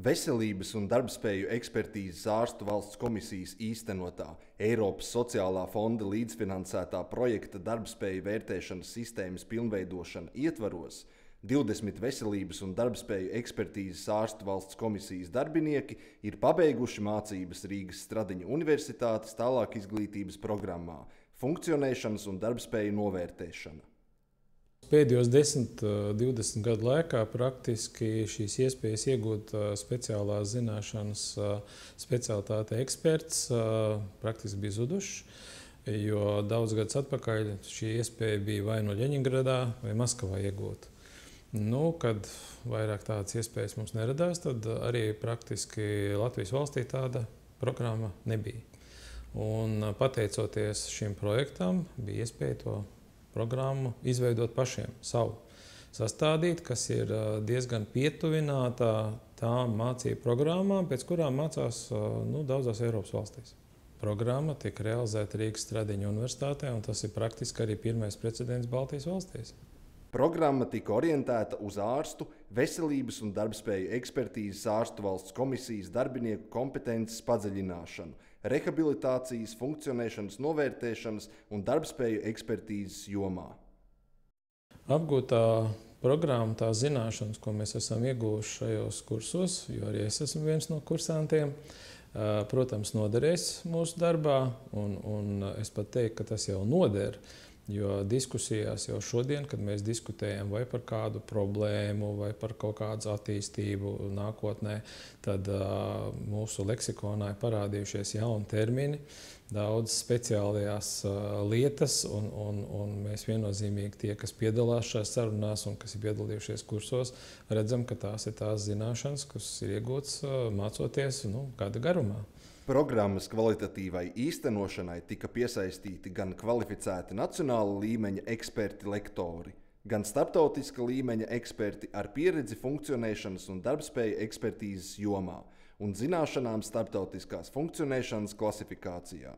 Veselības un darbspēju ekspertīzes ārstu valsts komisijas īstenotā Eiropas sociālā fonda līdzfinansētā projekta darbspēju vērtēšanas sistēmas pilnveidošana ietvaros 20 veselības un darbspēju ekspertīzes ārstu valsts komisijas darbinieki ir pabeiguši mācības Rīgas Stradiņa Universitātes tālāk izglītības programmā Funkcionēšanas un darbspēju novērtēšana. Pēdējos 10–20 gadu laikā praktiski šīs iespējas iegūt speciālās zināšanas specialitāte eksperts praktiski bija zudušas, jo daudz gadus atpakaļ šī iespēja bija vai no Ļeņingradā vai Maskavā iegūta. Kad vairāk tādas iespējas mums neradās, tad arī praktiski Latvijas valstī tāda programma nebija. Un pateicoties šim projektam, bija iespēja to programmu izveidot pašiem, savu sastādīt, kas ir diezgan pietuvināta tām mācību programmām, pēc kurām mācās daudzās Eiropas valstīs. Programma tika realizēta Rīgas Stradiņa Universitātē, un tas ir praktiski arī pirmais precedents Baltijas valstīs. Programma tika orientēta uz ārstu, veselības un darbspēju ekspertīzes ārstu valsts komisijas darbinieku kompetences padziļināšanu, rehabilitācijas, funkcionēšanas novērtēšanas un darbspēju ekspertīzes jomā. Apgūtā programma, tās zināšanas, ko mēs esam ieguvuši šajos kursos, jo arī es esmu viens no kursantiem, protams, noderēs mūsu darbā, un es pat teiktu, ka tas jau noder. Jo diskusijās jau šodien, kad mēs diskutējam vai par kādu problēmu, vai par kaut kādu attīstību nākotnē, tad mūsu leksikonā ir parādījušies jauni termini, daudz speciālajās lietas, un mēs viennozīmīgi tie, kas piedalās šajās sarunās un kas ir piedalījušies kursos, redzam, ka tās ir tās zināšanas, kas ir iegūtas mācoties gada garumā. Programmas kvalitatīvai īstenošanai tika piesaistīti gan kvalificēti nacionāla līmeņa eksperti lektori, gan starptautiska līmeņa eksperti ar pieredzi funkcionēšanas un darbspēju ekspertīzes jomā un zināšanām starptautiskās funkcionēšanas klasifikācijā.